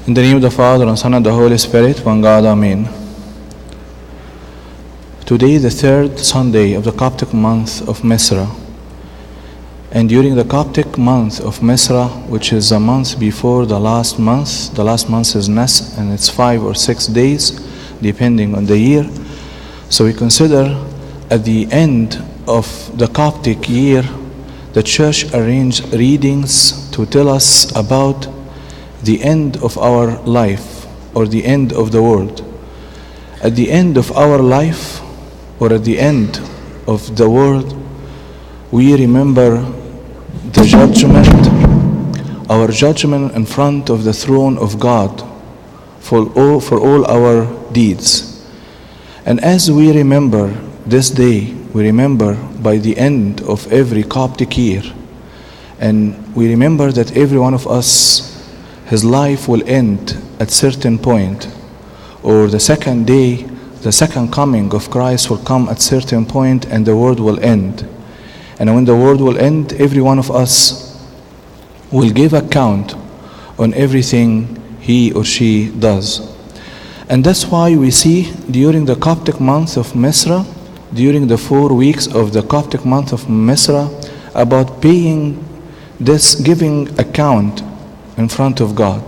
In the name of the Father, and Son, and the Holy Spirit, one God, Amen. Today, the third Sunday of the Coptic month of Mesra. And during the Coptic month of Mesra, which is a month before the last month is Nes, and it's 5 or 6 days, depending on the year. So we consider at the end of the Coptic year, the Church arranged readings to tell us about the end of our life, or the end of the world. At the end of our life, or at the end of the world, we remember the judgment, our judgment in front of the throne of God for all our deeds. And as we remember this day, we remember by the end of every Coptic year, and we remember that every one of us, his life will end at certain point, or the second day, the second coming of Christ will come at certain point, and the world will end. And when the world will end, every one of us will give account on everything he or she does. And that's why we see during the Coptic month of Mesra, during the 4 weeks of the Coptic month of Mesra, about paying this, giving account in front of God.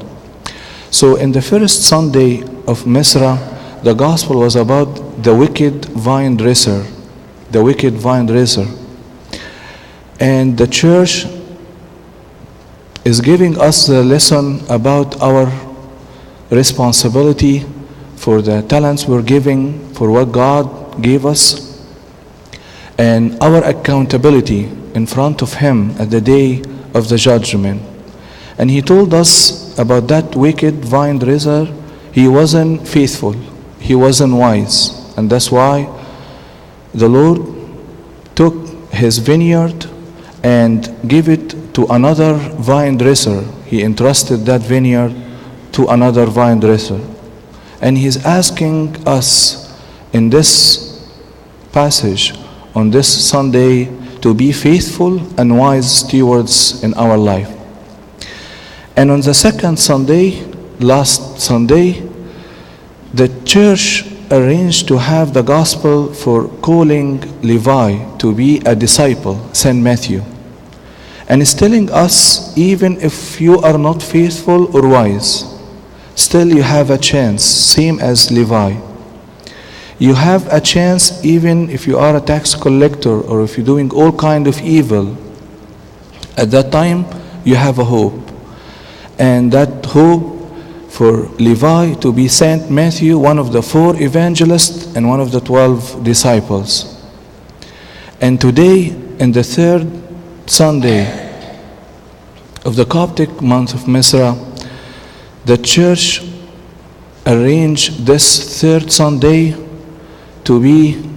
So in the first Sunday of Mesra, the gospel was about the wicked vine dresser, the wicked vine dresser. And the church is giving us the lesson about our responsibility for the talents we're giving, for what God gave us, and our accountability in front of Him at the day of the judgment. And He told us about that wicked vine dresser. He wasn't faithful, he wasn't wise, and that's why the Lord took His vineyard and gave it to another vine dresser. He entrusted that vineyard to another vine dresser. And He's asking us in this passage on this Sunday to be faithful and wise stewards in our life. And on the second Sunday, last Sunday, the church arranged to have the gospel for calling Levi to be a disciple, St. Matthew. And it's telling us, even if you are not faithful or wise, still you have a chance, same as Levi. You have a chance even if you are a tax collector or if you're doing all kind of evil. At that time, you have a hope. And that hope for Levi to be Saint Matthew, one of the 4 evangelists and one of the 12 disciples. And today, in the third Sunday of the Coptic month of Mesra, the church arranged this third Sunday to be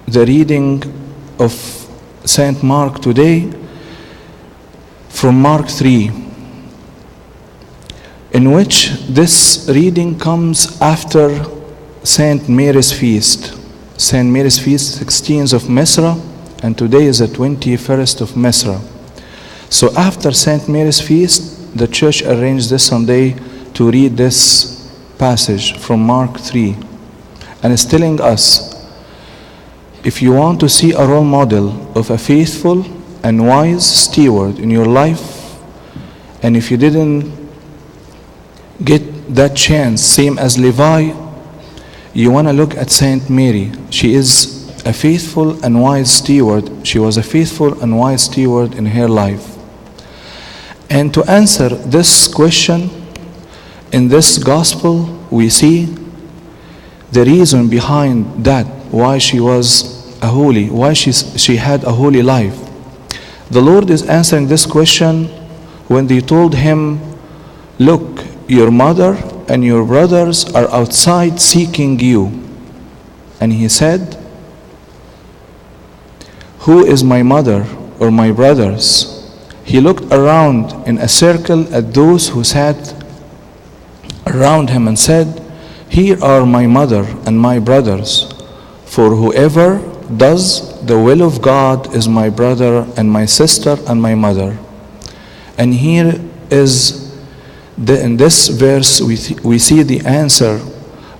the reading of Saint Mark today from Mark 3. In which this reading comes after Saint Mary's feast. Saint Mary's feast, 16th of Mesra, and today is the 21st of Mesra. So after Saint Mary's feast, the church arranged this Sunday to read this passage from Mark 3. And it's telling us, if you want to see a role model of a faithful and wise steward in your life, and if you didn't get that chance, same as Levi, you want to look at Saint Mary. She is a faithful and wise steward. She was a faithful and wise steward in her life. And to answer this question, in this gospel, we see the reason behind that, why she was a holy, why she had a holy life. The Lord is answering this question when they told him, look, your mother and your brothers are outside seeking you. And he said, who is my mother or my brothers? He looked around in a circle at those who sat around him and said, here are my mother and my brothers. For whoever does the will of God is my brother and my sister and my mother. And here is In this verse, we see the answer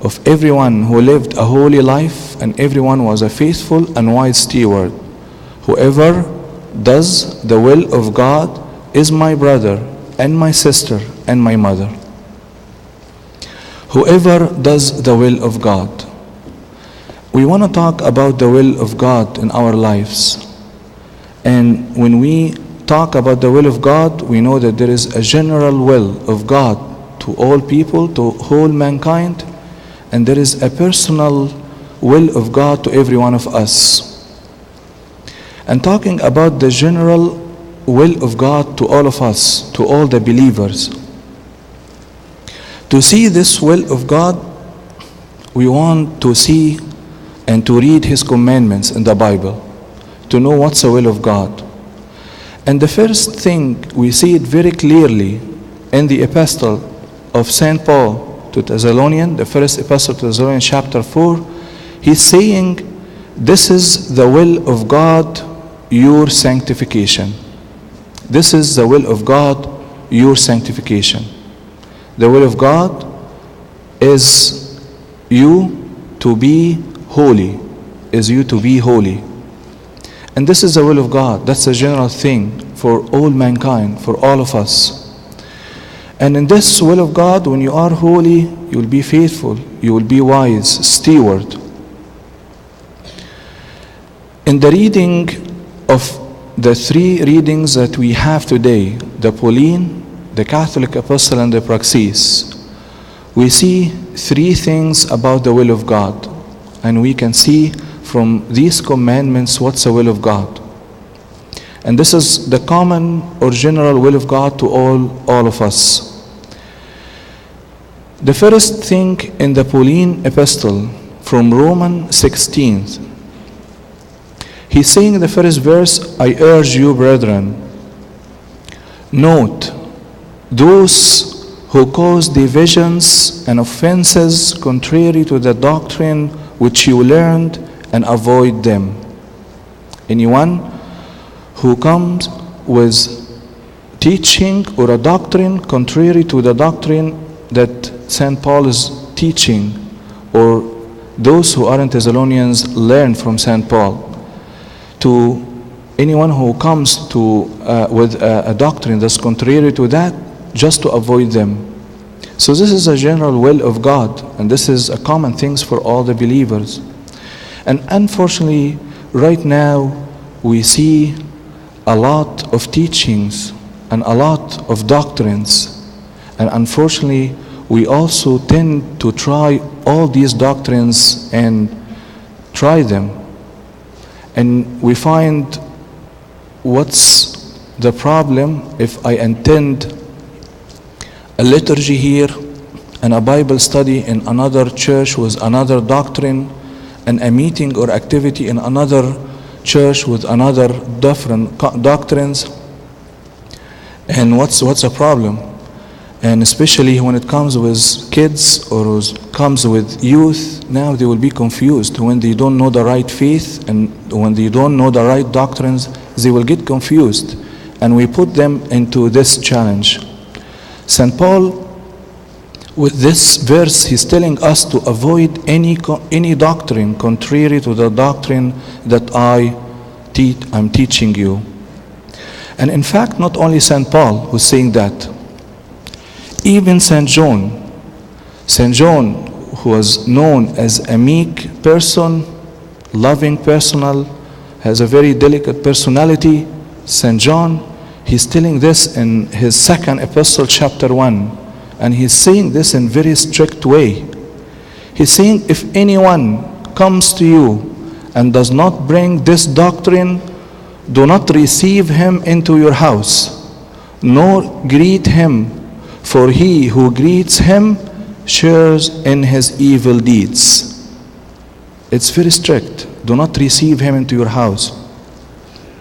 of everyone who lived a holy life, and everyone was a faithful and wise steward. Whoever does the will of God is my brother and my sister and my mother. Whoever does the will of God. We want to talk about the will of God in our lives. And when we talk about the will of God, we know that there is a general will of God to all people, to whole mankind, and there is a personal will of God to every one of us. And talking about the general will of God to all of us, to all the believers. To see this will of God, we want to see and to read His commandments in the Bible, to know what's the will of God. And the first thing, we see it very clearly in the epistle of St. Paul to Thessalonians, the first epistle to Thessalonians chapter 4. He's saying, this is the will of God, your sanctification. This is the will of God, your sanctification. The will of God is you to be holy, is you to be holy. And this is the will of God. That's a general thing for all mankind, for all of us. And in this will of God, when you are holy, you will be faithful, you will be wise, steward. In the reading of the three readings that we have today, the Pauline, the Catholic Epistle, and the Praxis, we see three things about the will of God. And we can see from these commandments what's the will of God. And this is the common or general will of God to all of us. The first thing in the Pauline epistle from Romans 16, he's saying in the first verse, I urge you, brethren, note those who cause divisions and offenses contrary to the doctrine which you learned, and avoid them. Anyone who comes with teaching or a doctrine contrary to the doctrine that St. Paul is teaching, or those who aren't Thessalonians learn from St. Paul, to anyone who comes to with a doctrine that's contrary to that, just to avoid them. So this is a general will of God, and this is a common thing for all the believers. And unfortunately, right now, we see a lot of teachings and a lot of doctrines. And unfortunately, we also tend to try all these doctrines and try them. And we find what's the problem if I attend a liturgy here and a Bible study in another church with another doctrine, and a meeting or activity in another church with another different doctrines. And what's a problem? And especially when it comes with kids or comes with youth, now they will be confused when they don't know the right faith, and when they don't know the right doctrines, they will get confused. And we put them into this challenge. St. Paul, with this verse, he's telling us to avoid any doctrine contrary to the doctrine that I'm teaching you. And in fact, not only St. Paul who's saying that, even St. John, who was known as a meek person, loving person, has a very delicate personality, St. John, he's telling this in his second epistle, chapter 1. And he's saying this in a very strict way. He's saying, if anyone comes to you and does not bring this doctrine, do not receive him into your house, nor greet him, for he who greets him shares in his evil deeds. It's very strict. Do not receive him into your house,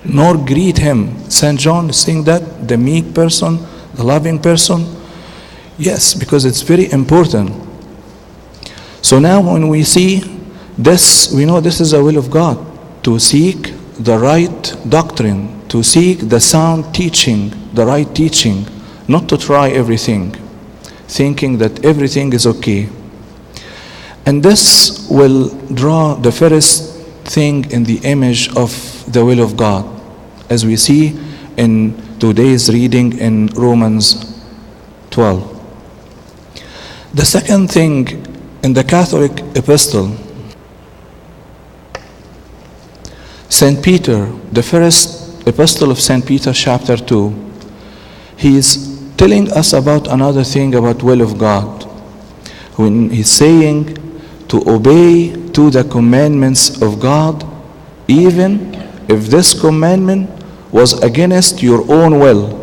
nor greet him. St. John is saying that, the meek person, the loving person. Yes, because it's very important. So now when we see this, we know this is the will of God, to seek the right doctrine, to seek the sound teaching, the right teaching, not to try everything. thinking that everything is okay. And this will draw the first thing in the image of the will of God, as we see in today's reading in Romans 12. The second thing in the Catholic epistle, St. Peter, the first epistle of St. Peter, chapter 2, he is telling us about another thing about will of God. When he's saying to obey to the commandments of God, even if this commandment was against your own will,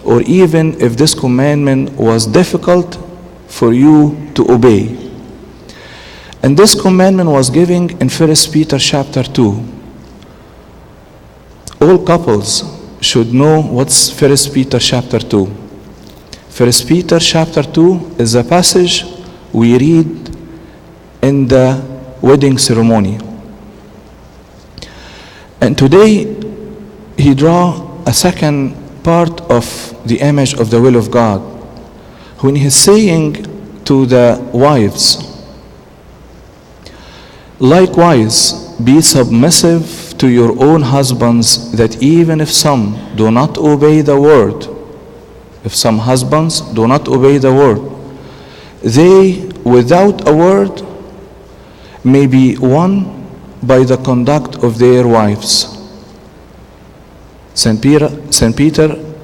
or even if this commandment was difficult for you to obey. And this commandment was given in 1 Peter chapter 2. All couples should know what's 1 Peter chapter 2. 1 Peter chapter 2 is a passage we read in the wedding ceremony. And today he draw a second part of the image of the will of God, when he's saying to the wives, likewise be submissive to your own husbands, that even if some do not obey the word, if some husbands do not obey the word, they without a word may be won by the conduct of their wives. St. Peter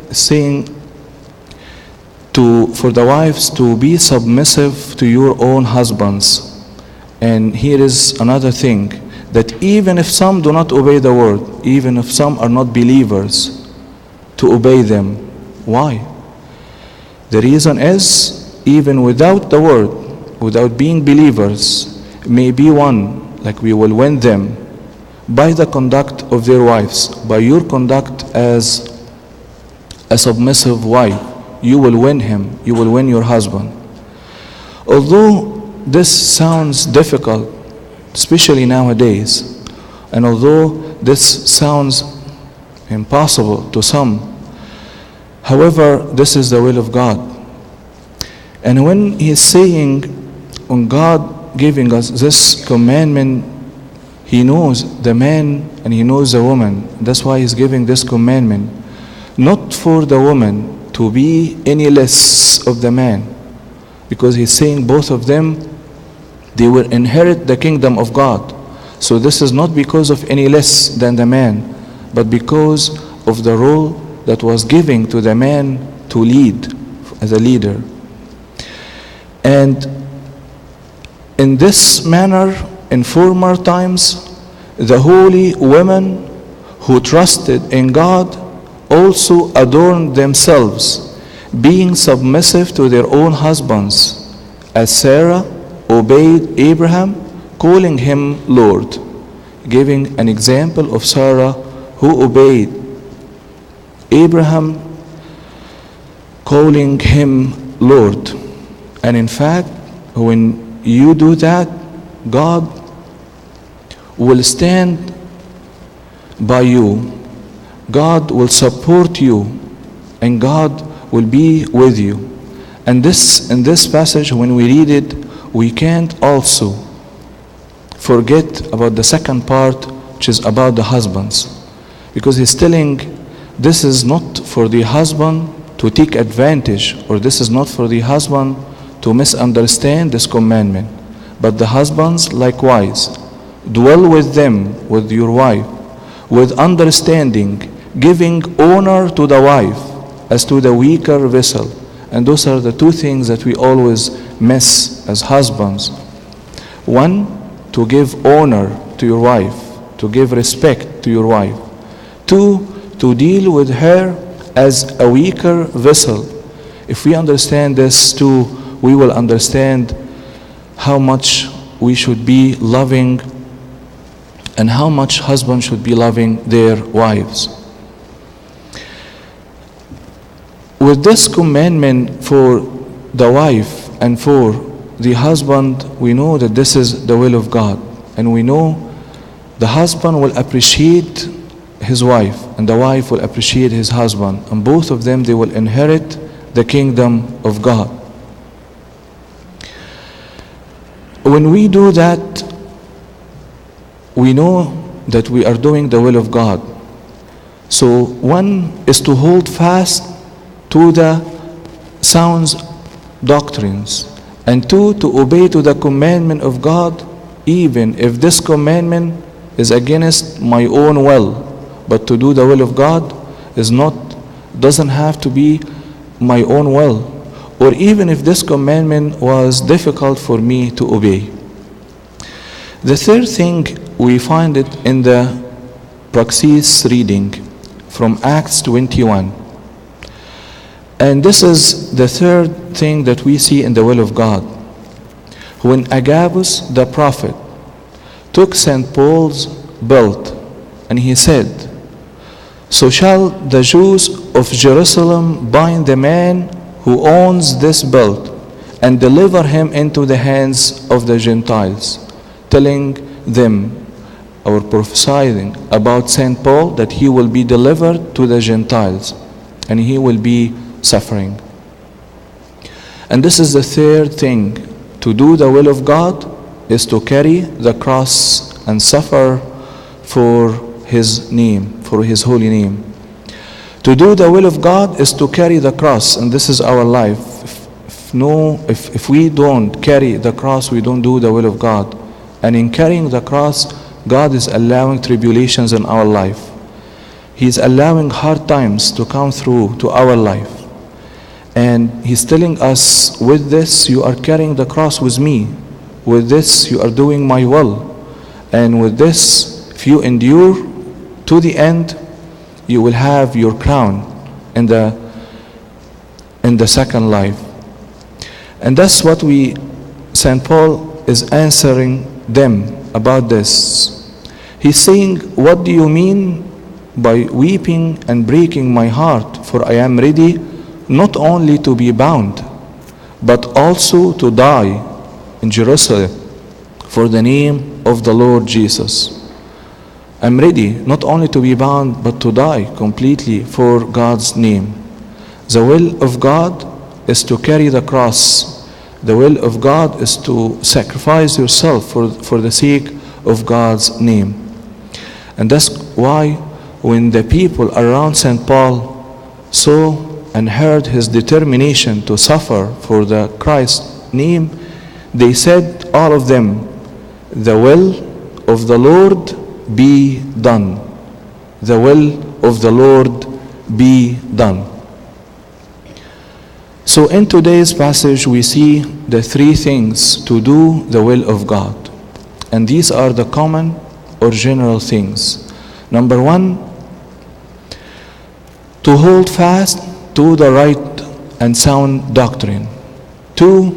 is saying for the wives to be submissive to your own husbands. And here is another thing, that even if some do not obey the word, even if some are not believers, to obey them. Why? The reason is, even without the word, without being believers, may be won, like we will win them, by the conduct of their wives, by your conduct as a submissive wife. You will win him, you will win your husband. Although this sounds difficult, especially nowadays, and although this sounds impossible to some, however, this is the will of God. And when he's saying, when God giving us this commandment, he knows the man and he knows the woman. That's why he's giving this commandment, not for the woman to be any less of the man, because he's saying both of them, they will inherit the kingdom of God. So this is not because of any less than the man, but because of the role that was given to the man to lead as a leader. And in this manner, in former times, the holy women who trusted in God also adorned themselves, being submissive to their own husbands, as Sarah obeyed Abraham, calling him Lord, giving an example of Sarah who obeyed Abraham, calling him Lord. And in fact, when you do that, God will stand by you. God will support you, and God will be with you. And in this passage, when we read it, we can't also forget about the second part, which is about the husbands. Because he's telling, this is not for the husband to take advantage, or this is not for the husband to misunderstand this commandment. But the husbands likewise, dwell with them, with your wife, with understanding, giving honor to the wife as to the weaker vessel. And those are the two things that we always miss as husbands. One, to give honor to your wife, to give respect to your wife. Two, to deal with her as a weaker vessel. If we understand this too, we will understand how much we should be loving and how much husbands should be loving their wives. With this commandment for the wife and for the husband, we know that this is the will of God. And we know the husband will appreciate his wife, and the wife will appreciate his husband. And both of them, they will inherit the kingdom of God. when we do that, we know that we are doing the will of God. So one is to hold fast to the sound doctrines, and two, to obey to the commandment of God, even if this commandment is against my own will. But to do the will of God doesn't have to be my own will, or even if this commandment was difficult for me to obey. The third thing, we find it in the Praxis reading from Acts 21. And this is the third thing that we see in the will of God. When Agabus the prophet took St. Paul's belt, and he said, "So shall the Jews of Jerusalem bind the man who owns this belt and deliver him into the hands of the Gentiles," telling them or prophesying about St. Paul that he will be delivered to the Gentiles and he will be suffering. And this is the third thing. To do the will of God is to carry the cross and suffer for his name, for his holy name. To do the will of God is to carry the cross, and this is our life. If we don't carry the cross, we don't do the will of God. And in carrying the cross, God is allowing tribulations in our life. He's allowing hard times to come through to our life. And he's telling us, with this you are carrying the cross with me. With this you are doing my will. And with this, if you endure to the end, you will have your crown in the second life. And that's what St. Paul is answering them about this. He's saying, "What do you mean by weeping and breaking my heart? For I am ready not only to be bound, but also to die in Jerusalem for the name of the Lord Jesus." I'm ready not only to be bound, but to die completely for God's name. The will of God is to carry the cross. The will of God is to sacrifice yourself for the sake of God's name. And that's why when the people around St. Paul saw and heard his determination to suffer for the Christ's name, they said, all of them, "The will of the Lord be done. The will of the Lord be done." So in today's passage we see the three things to do the will of God. And these are the common or general things. Number one, to hold fast to the right and sound doctrine. Two,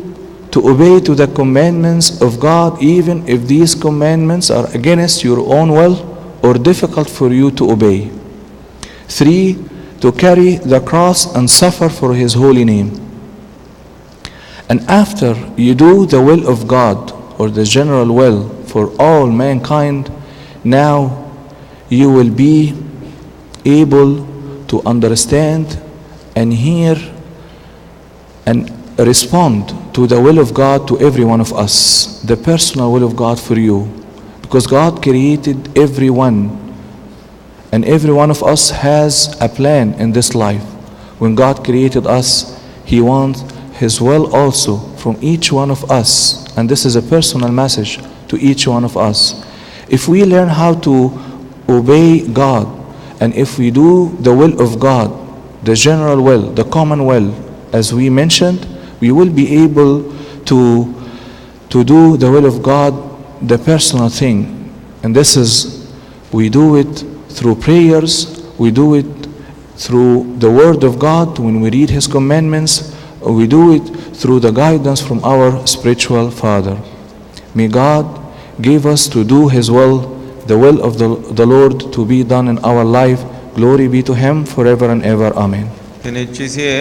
to obey to the commandments of God, even if these commandments are against your own will or difficult for you to obey. Three, to carry the cross and suffer for his holy name. And after you do the will of God, or the general will for all mankind, now you will be able to understand and hear and respond to the will of God to every one of us, the personal will of God for you. Because God created everyone, and every one of us has a plan in this life. When God created us, he wants his will also from each one of us. And this is a personal message to each one of us. If we learn how to obey God, and if we do the will of God, the general will, the common will, as we mentioned, we will be able to do the will of God, the personal thing. And this is, we do it through prayers, we do it through the Word of God when we read His commandments, we do it through the guidance from our spiritual Father. May God give us to do His will, the will of the Lord to be done in our life. Glory be to Him forever and ever. Amen.